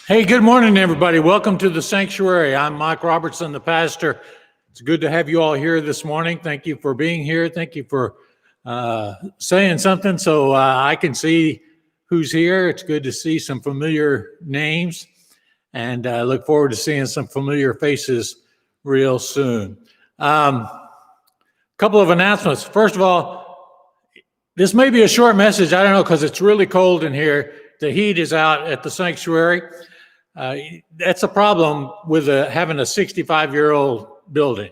Hey, good morning, everybody. Welcome to the sanctuary. I'm Mike Robertson, the pastor. It's good to have you all here this morning. Thank you for being here. Thank you for saying something so I can see who's here. It's good to see some familiar names, and I look forward to seeing some familiar faces real soon. Couple of announcements. First of all, this may be a short message. I don't know, because it's really cold in here. The heat is out at the sanctuary. That's a problem with having a 65-year-old building.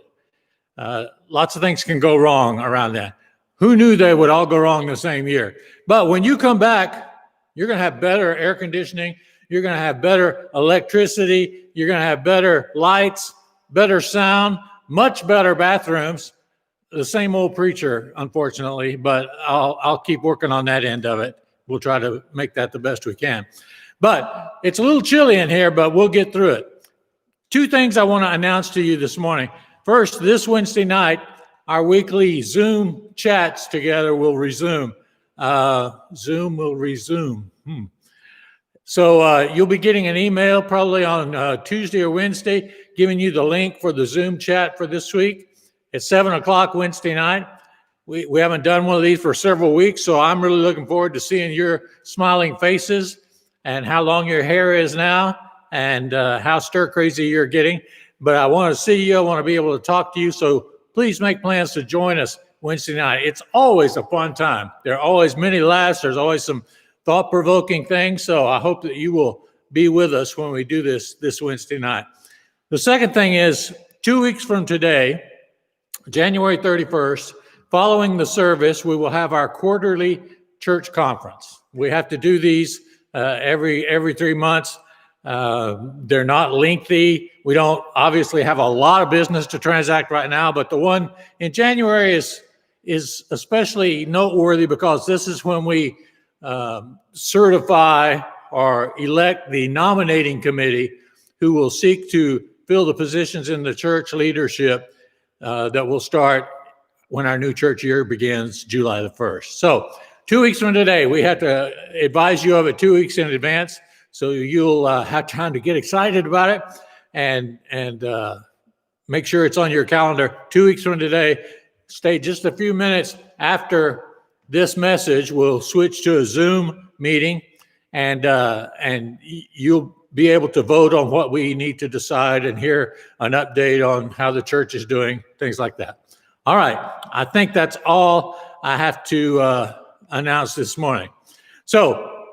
Lots of things can go wrong around that. Who knew they would all go wrong the same year? But when you come back, you're going to have better air conditioning. You're going to have better electricity. You're going to have better lights, better sound, much better bathrooms. The same old preacher, unfortunately, but I'll keep working on that end of it. We'll try to make that the best we can. But it's a little chilly in here, but we'll get through it. Two things I want to announce to you this morning. First, this Wednesday night, our weekly Zoom chats together will resume. Zoom will resume. So you'll be getting an email probably on Tuesday or Wednesday giving you the link for the Zoom chat for this week. It's 7 o'clock Wednesday night. We haven't done one of these for several weeks, so I'm really looking forward to seeing your smiling faces and how long your hair is now and how stir-crazy you're getting. But I want to see you. I want to be able to talk to you, so please make plans to join us Wednesday night. It's always a fun time. There are always many laughs. There's always some thought-provoking things, so I hope that you will be with us when we do this Wednesday night. The second thing is 2 weeks from today, January 31st, following the service, we will have our quarterly church conference. We have to do these every 3 months. They're not lengthy. We don't obviously have a lot of business to transact right now, but the one in January is especially noteworthy because this is when we certify or elect the nominating committee who will seek to fill the positions in the church leadership that will start when our new church year begins July the 1st. So 2 weeks from today, we have to advise you of it 2 weeks in advance, so you'll have time to get excited about it and make sure it's on your calendar. 2 weeks from today, stay just a few minutes after this message. We'll switch to a Zoom meeting, and you'll be able to vote on what we need to decide and hear an update on how the church is doing, things like that. All right, I think that's all I have to announce this morning. So,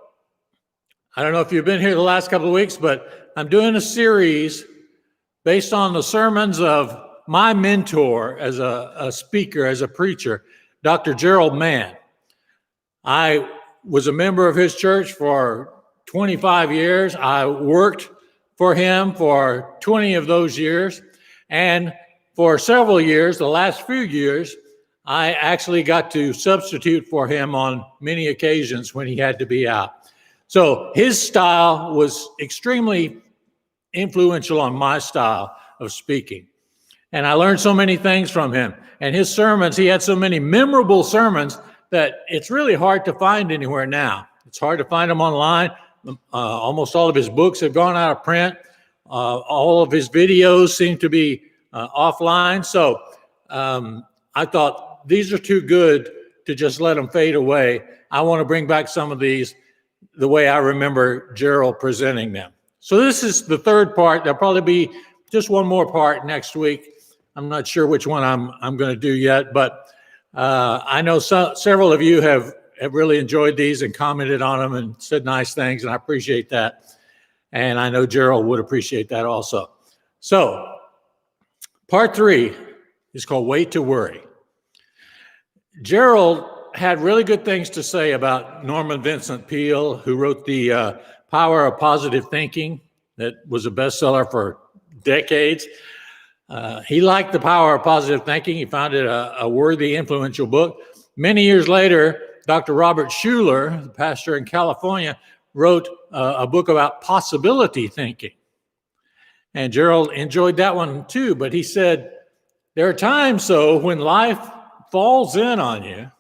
I don't know if you've been here the last couple of weeks, but I'm doing a series based on the sermons of my mentor as a speaker, as a preacher, Dr. Gerald Mann. I was a member of his church for 25 years. I worked for him for 20 of those years. And for several years, the last few years, I actually got to substitute for him on many occasions when he had to be out. So his style was extremely influential on my style of speaking. And I learned so many things from him. And his sermons, he had so many memorable sermons that it's really hard to find anywhere now. It's hard to find them online. Almost all of his books have gone out of print. All of his videos seem to be offline. So I thought these are too good to just let them fade away. I want to bring back some of these the way I remember Gerald presenting them. So this is the third part. There'll probably be just one more part next week. I'm not sure which one I'm going to do yet, but I know several of you have really enjoyed these and commented on them and said nice things, and I appreciate that. And I know Gerald would appreciate that also. So part 3 is called Wait to Worry. Gerald had really good things to say about Norman Vincent Peale, who wrote The Power of Positive Thinking, that was a bestseller for decades. He liked The Power of Positive Thinking. He found it a worthy, influential book. Many years later, Dr. Robert Schuller, the pastor in California, wrote a book about possibility thinking. And Gerald enjoyed that one too, but he said, there are times, though, when life falls in on you,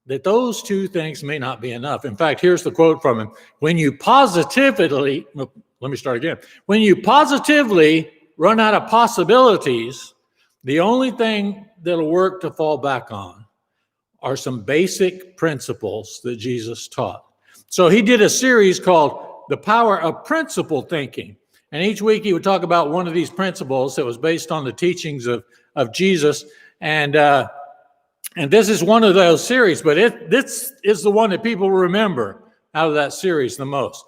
that those two things may not be enough. In fact, here's the quote from him. When you positively run out of possibilities, the only thing that'll work to fall back on are some basic principles that Jesus taught. So he did a series called The Power of Principle Thinking. And each week he would talk about one of these principles that was based on the teachings of Jesus. And this is one of those series, but this is the one that people remember out of that series the most.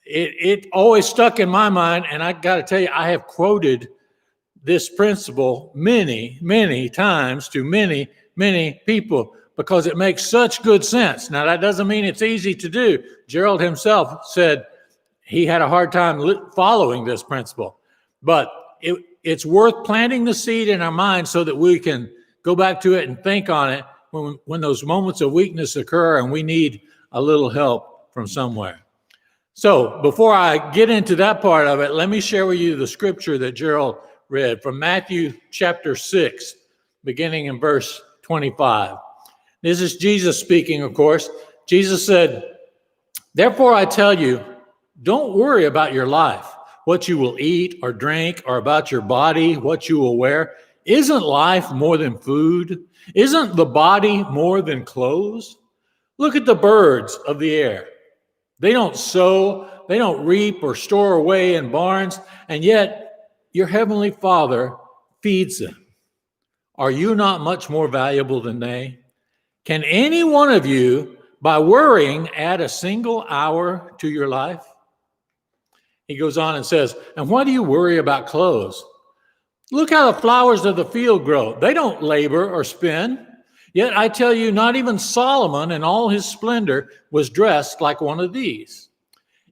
It always stuck in my mind, and I got to tell you, I have quoted this principle many, many times to many, many people because it makes such good sense. Now, that doesn't mean it's easy to do. Gerald himself said he had a hard time following this principle, but it's worth planting the seed in our mind so that we can go back to it and think on it when those moments of weakness occur and we need a little help from somewhere. So before I get into that part of it, let me share with you the scripture that Gerald read from Matthew chapter 6, beginning in verse 25. This is Jesus speaking, of course. Jesus said, "Therefore I tell you, don't worry about your life, what you will eat or drink, or about your body, what you will wear. Isn't life more than food? Isn't the body more than clothes? Look at the birds of the air. They don't sow, they don't reap or store away in barns, and yet your heavenly Father feeds them. Are you not much more valuable than they? Can any one of you, by worrying, add a single hour to your life?" He goes on and says, "And why do you worry about clothes? Look how the flowers of the field grow. They don't labor or spin. Yet I tell you, not even Solomon in all his splendor was dressed like one of these.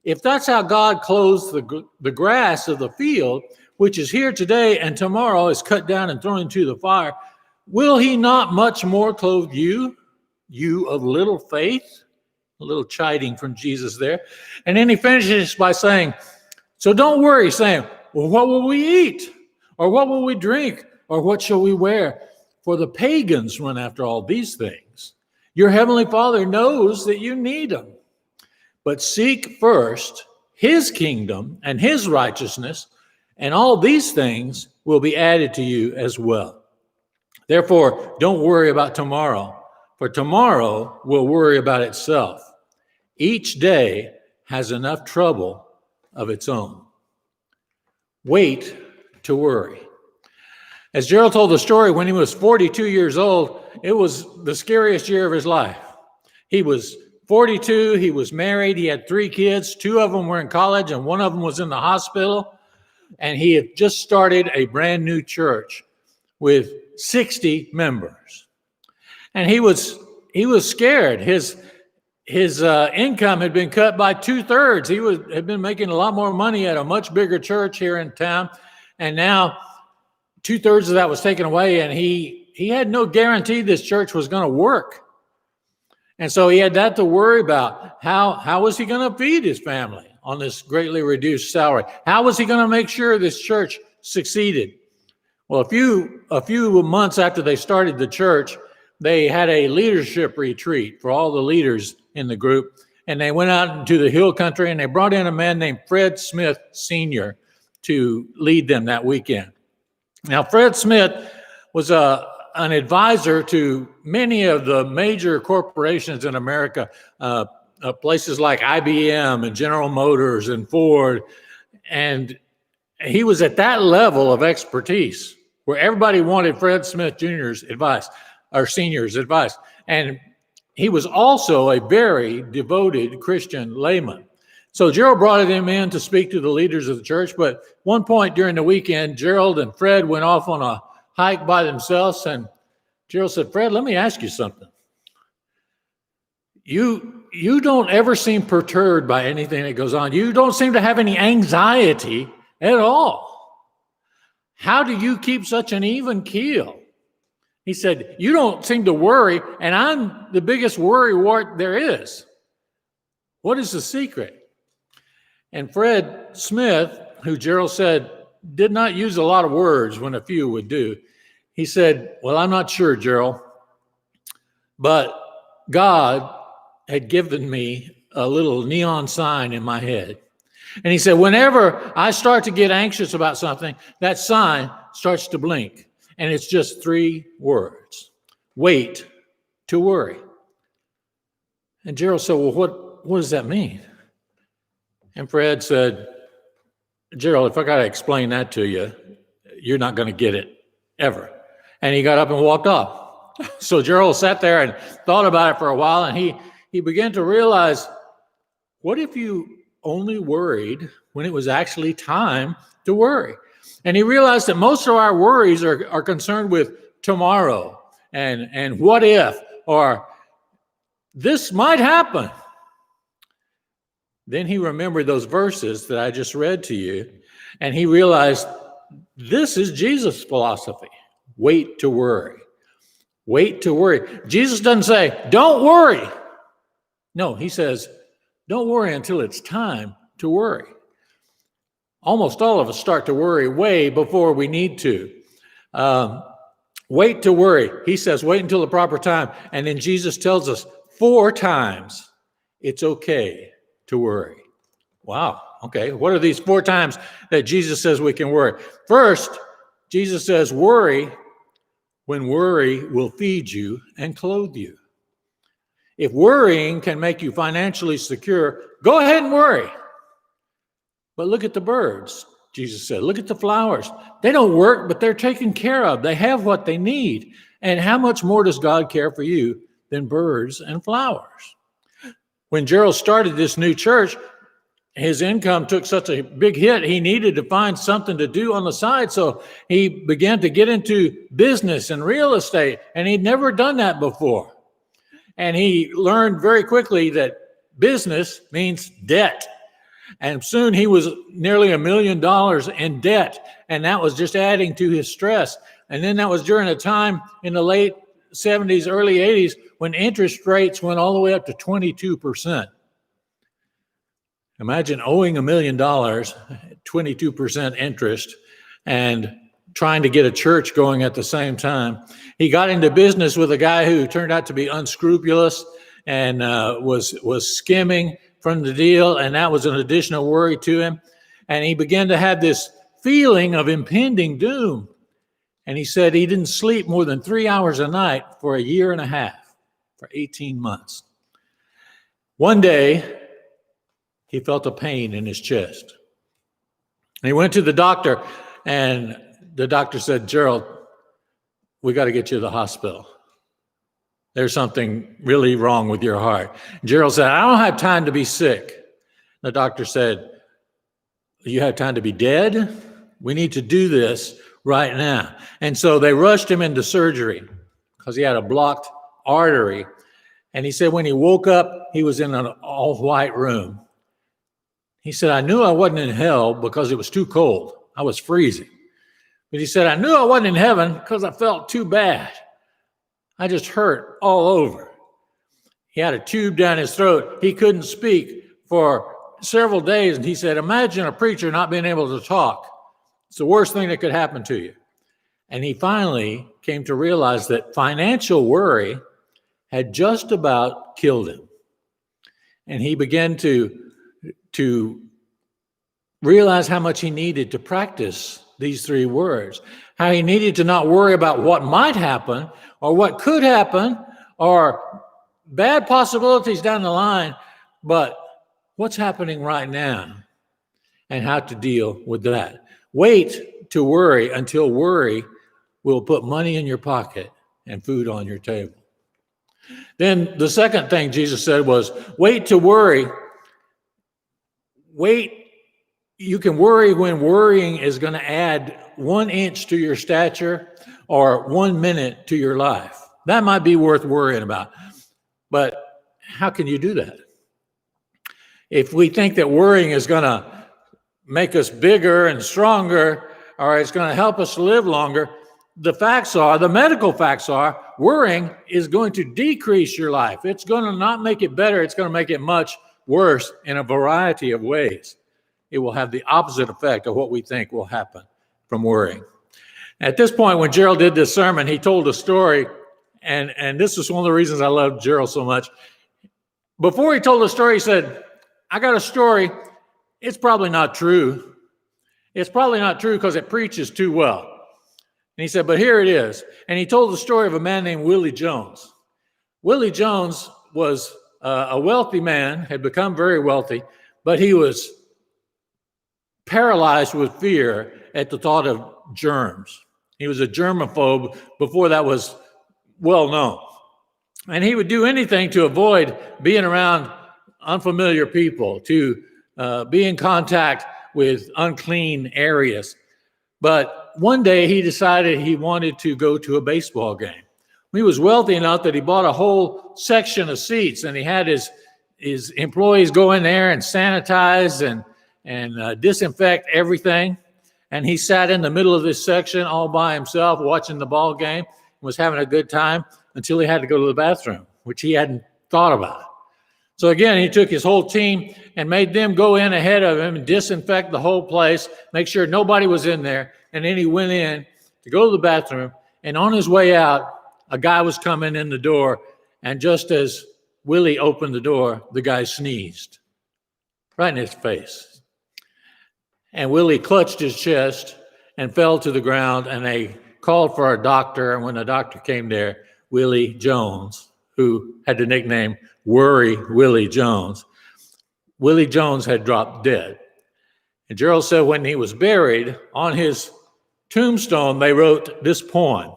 If that's how God clothes the grass of the field, which is here today and tomorrow is cut down and thrown into the fire, will he not much more clothe you, you of little faith?" A little chiding from Jesus there. And then he finishes by saying, "So don't worry, saying, well, what will we eat? Or what will we drink? Or what shall we wear? For the pagans run after all these things. Your heavenly Father knows that you need them. But seek first his kingdom and his righteousness, and all these things will be added to you as well. Therefore, don't worry about tomorrow, for tomorrow will worry about itself. Each day has enough trouble of its own." Wait to worry. As Gerald told the story, when he was 42 years old, it was the scariest year of his life. He was 42, he was married, he had 3 kids, 2 of them were in college and 1 of them was in the hospital. And he had just started a brand new church with 60 members. And he was scared. His income had been cut by 2/3. He had been making a lot more money at a much bigger church here in town. And now 2/3 of that was taken away, and he had no guarantee this church was going to work. And so he had that to worry about. How was he going to feed his family on this greatly reduced salary? How was he going to make sure this church succeeded? Well, a few months after they started the church, they had a leadership retreat for all the leaders in the group. And they went out into the hill country, and they brought in a man named Fred Smith Sr. to lead them that weekend. Now, Fred Smith was an advisor to many of the major corporations in America, places like IBM and General Motors and Ford. And he was at that level of expertise where everybody wanted Fred Smith Jr.'s advice, or Sr.'s advice. And he was also a very devoted Christian layman. So Gerald brought him in to speak to the leaders of the church. But one point during the weekend, Gerald and Fred went off on a hike by themselves. And Gerald said, "Fred, let me ask you something. You don't ever seem perturbed by anything that goes on. You don't seem to have any anxiety at all. How do you keep such an even keel?" He said, "You don't seem to worry, and I'm the biggest worrywart there is. What is the secret?" And Fred Smith, who Gerald said did not use a lot of words when a few would do, he said, "Well, I'm not sure, Gerald, but God had given me a little neon sign in my head. And he said, whenever I start to get anxious about something, that sign starts to blink. And it's just 3 words. Wait to worry." And Gerald said, "Well, what does that mean? And Fred said, Gerald, if I got to explain that to you, you're not going to get it ever. And he got up and walked off. So Gerald sat there and thought about it for a while, and he began to realize, what if you only worried when it was actually time to worry? And he realized that most of our worries are concerned with tomorrow and what if, or this might happen. Then he remembered those verses that I just read to you, and he realized this is Jesus' philosophy. Wait to worry. Wait to worry. Jesus doesn't say, don't worry. No, he says, don't worry until it's time to worry. Almost all of us start to worry way before we need to. Wait to worry. He says, wait until the proper time. And then Jesus tells us 4 times it's okay to worry. Wow. Okay. What are these 4 times that Jesus says we can worry? First, Jesus says, worry when worry will feed you and clothe you. If worrying can make you financially secure, go ahead and worry. But look at the birds, Jesus said. Look at the flowers. They don't work, but they're taken care of. They have what they need. And how much more does God care for you than birds and flowers? When Gerald started this new church, his income took such a big hit, he needed to find something to do on the side. So he began to get into business and real estate, and he'd never done that before. And he learned very quickly that business means debt. And soon he was nearly $1 million in debt, and that was just adding to his stress. And then that was during a time in the late 70s, early 80s, when interest rates went all the way up to 22%. Imagine owing $1 million, 22% interest, and trying to get a church going at the same time. He got into business with a guy who turned out to be unscrupulous and was skimming from the deal, and that was an additional worry to him. And he began to have this feeling of impending doom. And he said he didn't sleep more than 3 hours a night for 1.5 years, for 18 months. One day, he felt a pain in his chest. And he went to the doctor, and the doctor said, Gerald, we got to get you to the hospital. There's something really wrong with your heart. Gerald said, I don't have time to be sick. The doctor said, you have time to be dead? We need to do this right now. And so they rushed him into surgery because he had a blocked artery. And he said when he woke up, he was in an all-white room. He said, I knew I wasn't in hell because it was too cold. I was freezing. But he said, I knew I wasn't in heaven because I felt too bad. I just hurt all over. He had a tube down his throat. He couldn't speak for several days. And he said, imagine a preacher not being able to talk. It's the worst thing that could happen to you. And he finally came to realize that financial worry had just about killed him. And he began to realize how much he needed to practice these 3 words, how he needed to not worry about what might happen or what could happen or bad possibilities down the line, but what's happening right now and how to deal with that. Wait to worry until worry will put money in your pocket and food on your table. Then the second thing Jesus said was, wait to worry. Wait. You can worry when worrying is going to add 1 inch to your stature or 1 minute to your life. That might be worth worrying about. But how can you do that? If we think that worrying is going to make us bigger and stronger, or it's going to help us live longer, the medical facts are, worrying is going to decrease your life. It's going to not make it better. It's going to make it much worse in a variety of ways. It will have the opposite effect of what we think will happen from worrying. At this point, when Gerald did this sermon, he told a story, and this is one of the reasons I love Gerald so much. Before he told the story, he said, I got a story. It's probably not true. It's probably not true because it preaches too well. And he said, but here it is. And he told the story of a man named Willie Jones. Willie Jones was a wealthy man, had become very wealthy, but he was paralyzed with fear at the thought of germs. He was a germaphobe before that was well known. And he would do anything to avoid being around unfamiliar people, to be in contact with unclean areas. But one day he decided he wanted to go to a baseball game. He was wealthy enough that he bought a whole section of seats, and he had his employees go in there and sanitize and disinfect everything. And he sat in the middle of this section all by himself watching the ball game, was having a good time until he had to go to the bathroom, which he hadn't thought about. So again, he took his whole team and made them go in ahead of him and disinfect the whole place, make sure nobody was in there. And then he went in to go to the bathroom. And on his way out, a guy was coming in the door. And just as Willie opened the door, the guy sneezed right in his face. And Willie clutched his chest and fell to the ground. And they called for a doctor. And when the doctor came there, Willie Jones, who had the nickname Worry Willie Jones, Willie Jones had dropped dead. And Gerald said when he was buried, on his tombstone, they wrote this poem: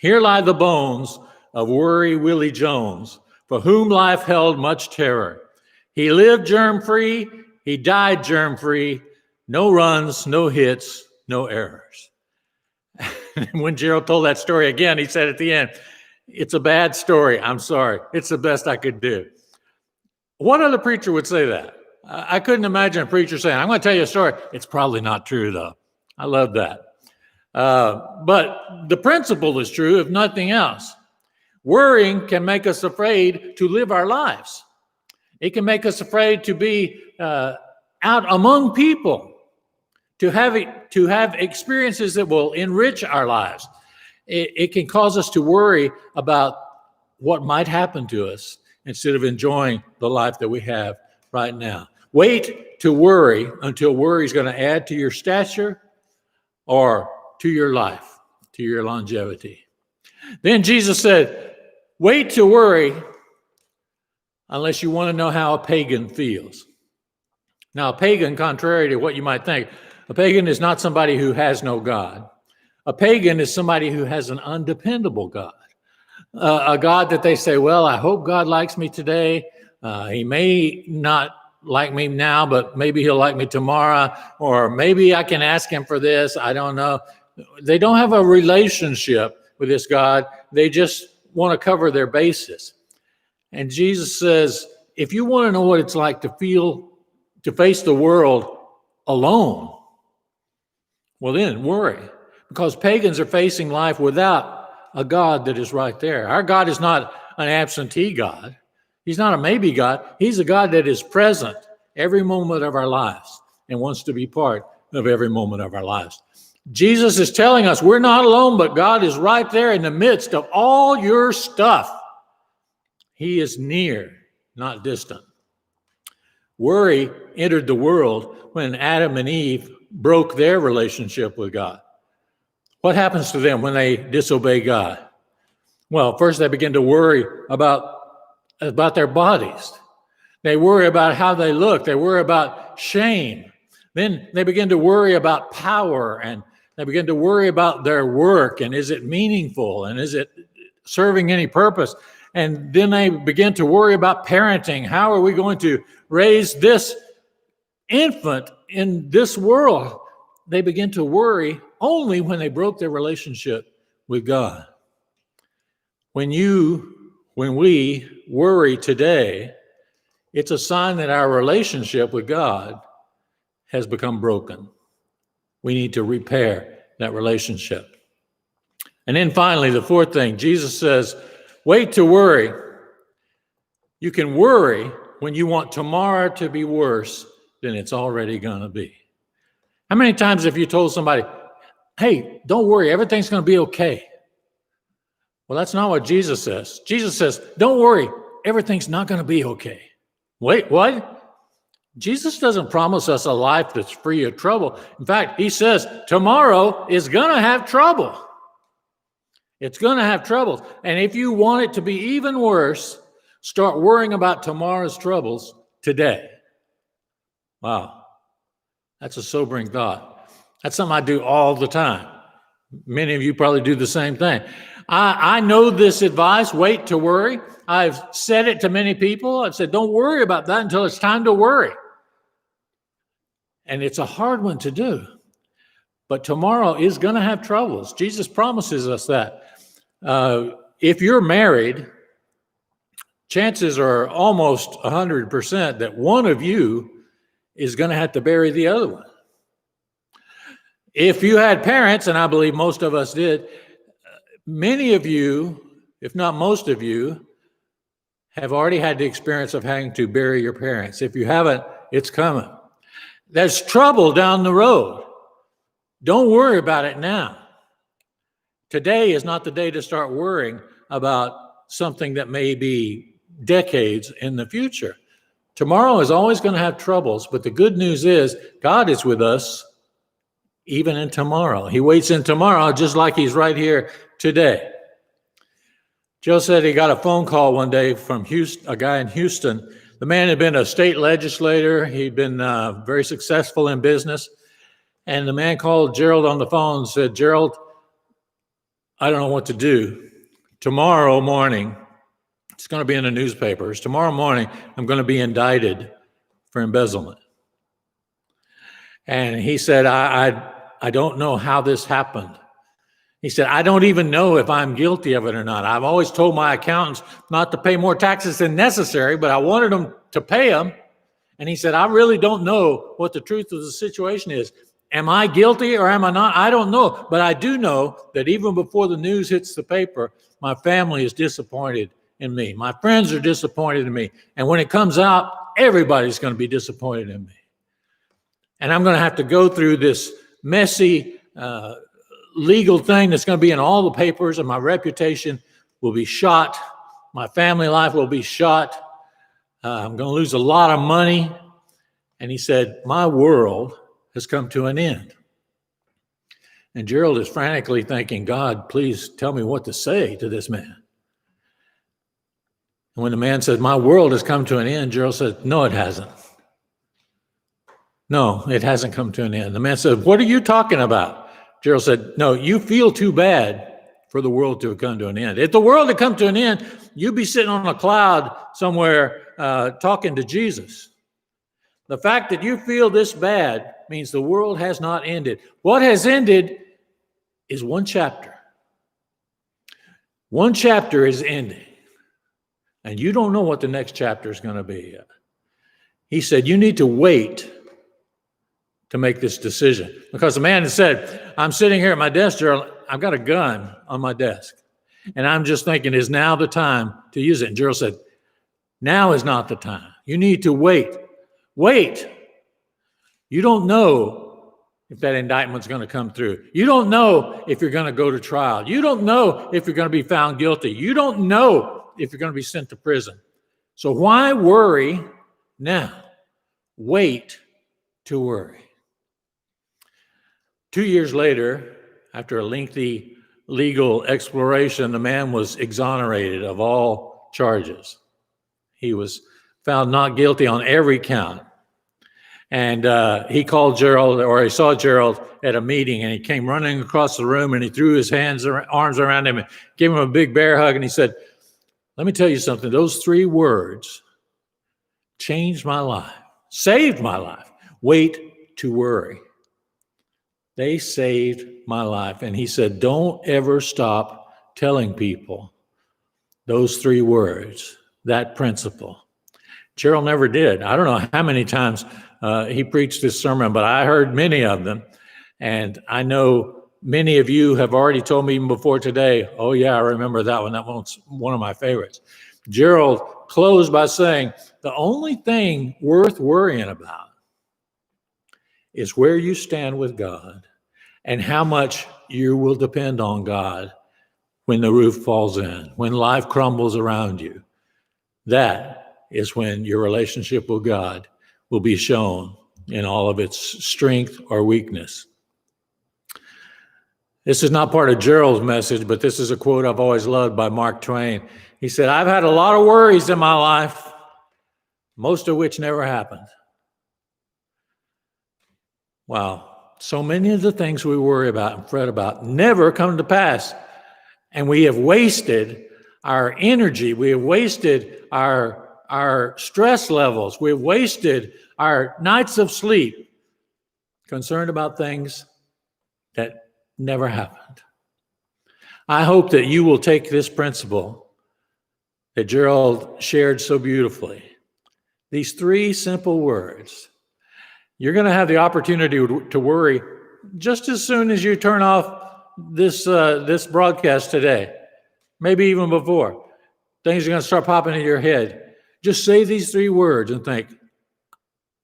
"Here lie the bones of Worry Willie Jones, for whom life held much terror. He lived germ-free, he died germ-free, no runs, no hits, no errors." And when Gerald told that story again, he said at the end, "It's a bad story. I'm sorry. It's the best I could do." What other preacher would say that? I couldn't imagine a preacher saying, "I'm going to tell you a story. It's probably not true, though." I love that. But the principle is true, if nothing else. Worrying can make us afraid to live our lives. It can make us afraid to be out among people, to have experiences that will enrich our lives. It can cause us to worry about what might happen to us instead of enjoying the life that we have right now. Wait to worry until worry is going to add to your stature or to your life, to your longevity. Then Jesus said, wait to worry unless you want to know how a pagan feels. Now, a pagan, contrary to what you might think, a pagan is not somebody who has no God. A pagan is somebody who has an undependable God, a God that they say, well, I hope God likes me today. He may not like me now, but maybe he'll like me tomorrow, or maybe I can ask him for this. I don't know. They don't have a relationship with this God. They just want to cover their bases. And Jesus says, if you want to know what it's like to face the world alone, well then worry, because pagans are facing life without a God that is right there. Our God is not an absentee God. He's not a maybe God. He's a God that is present every moment of our lives and wants to be part of every moment of our lives. Jesus is telling us we're not alone, but God is right there in the midst of all your stuff. He is near, not distant. Worry entered the world when Adam and Eve broke their relationship with God. What happens to them when they disobey God? Well, first they begin to worry about their bodies. They worry about how they look. They worry about shame. Then they begin to worry about power, and they begin to worry about their work, and is it meaningful, and is it serving any purpose? And then they begin to worry about parenting. How are we going to raise this infant in this world? They begin to worry only when they broke their relationship with God. When we worry today, it's a sign that our relationship with God has become broken. We need to repair that relationship. And then finally, the fourth thing, Jesus says, wait to worry. You can worry when you want tomorrow to be worse than it's already going to be. How many times have you told somebody, hey, don't worry, everything's going to be okay? Well, that's not what Jesus says. Jesus says, don't worry, everything's not going to be okay. Wait, what? Jesus doesn't promise us a life that's free of trouble. In fact, he says tomorrow is going to have trouble. It's going to have trouble. And if you want it to be even worse, Start worrying about tomorrow's troubles today. Wow, that's a sobering thought. That's something I do all the time. Many of you probably do the same thing. I know this advice, wait to worry. I've said it to many people. I've said, don't worry about that until it's time to worry. And it's a hard one to do. But tomorrow is going to have troubles. Jesus promises us that. If you're married, chances are almost 100% that one of you is going to have to bury the other one. If you had parents, and I believe most of us did, many of you, if not most of you, have already had the experience of having to bury your parents. If you haven't, it's coming. There's trouble down the road. Don't worry about it now. Today is not the day to start worrying about something that may be decades in the future. Tomorrow is always going to have troubles, but the good news is God is with us even in tomorrow. He waits in tomorrow just like he's right here today. Joe said he got a phone call one day from a guy in Houston. The man had been a state legislator. He'd been very successful in business. And the man called Gerald on the phone and said, Gerald, I don't know what to do. Tomorrow morning, it's going to be in the newspapers. Tomorrow morning, I'm going to be indicted for embezzlement. And he said, I don't know how this happened. He said, I don't even know if I'm guilty of it or not. I've always told my accountants not to pay more taxes than necessary, but I wanted them to pay them. And he said, I really don't know what the truth of the situation is. Am I guilty or am I not? I don't know. But I do know that even before the news hits the paper, my family is disappointed in me. My friends are disappointed in me. And when it comes out, everybody's going to be disappointed in me. And I'm going to have to go through this messy legal thing that's going to be in all the papers, and my reputation will be shot. My family life will be shot. I'm going to lose a lot of money. And he said, my world has come to an end. And Gerald is frantically thinking, God, please tell me what to say to this man. And when the man said, my world has come to an end, Gerald said, no, it hasn't. No, it hasn't come to an end. The man said, what are you talking about? Gerald said, no, you feel too bad for the world to have come to an end. If the world had come to an end, you'd be sitting on a cloud somewhere talking to Jesus. The fact that you feel this bad means the world has not ended. What has ended is one chapter. One chapter is ending. And you don't know what the next chapter is going to be yet. He said, you need to wait to make this decision. Because the man had said, I'm sitting here at my desk, Gerald, I've got a gun on my desk. And I'm just thinking, is now the time to use it? And Gerald said, now is not the time. You need to wait. Wait. You don't know if that indictment's going to come through. You don't know if you're going to go to trial. You don't know if you're going to be found guilty. You don't know if you're going to be sent to prison. So why worry now? Wait to worry. 2 years later, after a lengthy legal exploration, the man was exonerated of all charges. He was found not guilty on every count. And he called Gerald, or he saw Gerald at a meeting, and he came running across the room, and he threw his arms around him and gave him a big bear hug, and he said, let me tell you something. Those 3 words changed my life, saved my life. Wait to worry. They saved my life. And he said, don't ever stop telling people those 3 words, that principle. Gerald never did. I don't know how many times he preached this sermon, but I heard many of them. And I know many of you have already told me even before today, oh yeah, I remember that one. That one's one of my favorites. Gerald closed by saying, the only thing worth worrying about is where you stand with God and how much you will depend on God when the roof falls in, when life crumbles around you. That is when your relationship with God will be shown in all of its strength or weakness. This is not part of Gerald's message, but this is a quote I've always loved by Mark Twain. He said, "I've had a lot of worries in my life, most of which never happened." Wow. So many of the things we worry about and fret about never come to pass. And we have wasted our energy. We have wasted our stress levels. We have wasted our nights of sleep concerned about things that never happened. I hope that you will take this principle that Gerald shared so beautifully. These 3 simple words. You're going to have the opportunity to worry just as soon as you turn off this broadcast today, maybe even before. Things are going to start popping in your head. Just say these 3 words and think,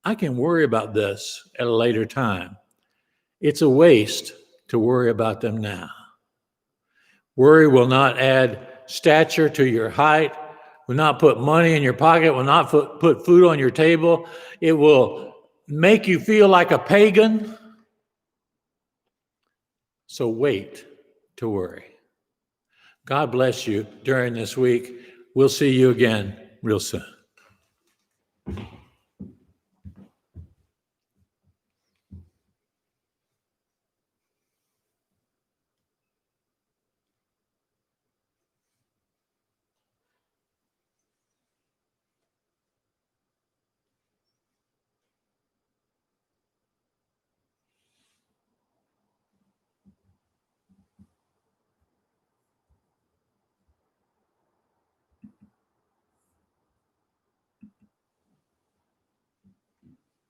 I can worry about this at a later time. It's a waste to worry about them now. Worry will not add stature to your height, will not put money in your pocket, will not put food on your table. It will make you feel like a pagan. So wait to worry. God bless you during this week. We'll see you again real soon.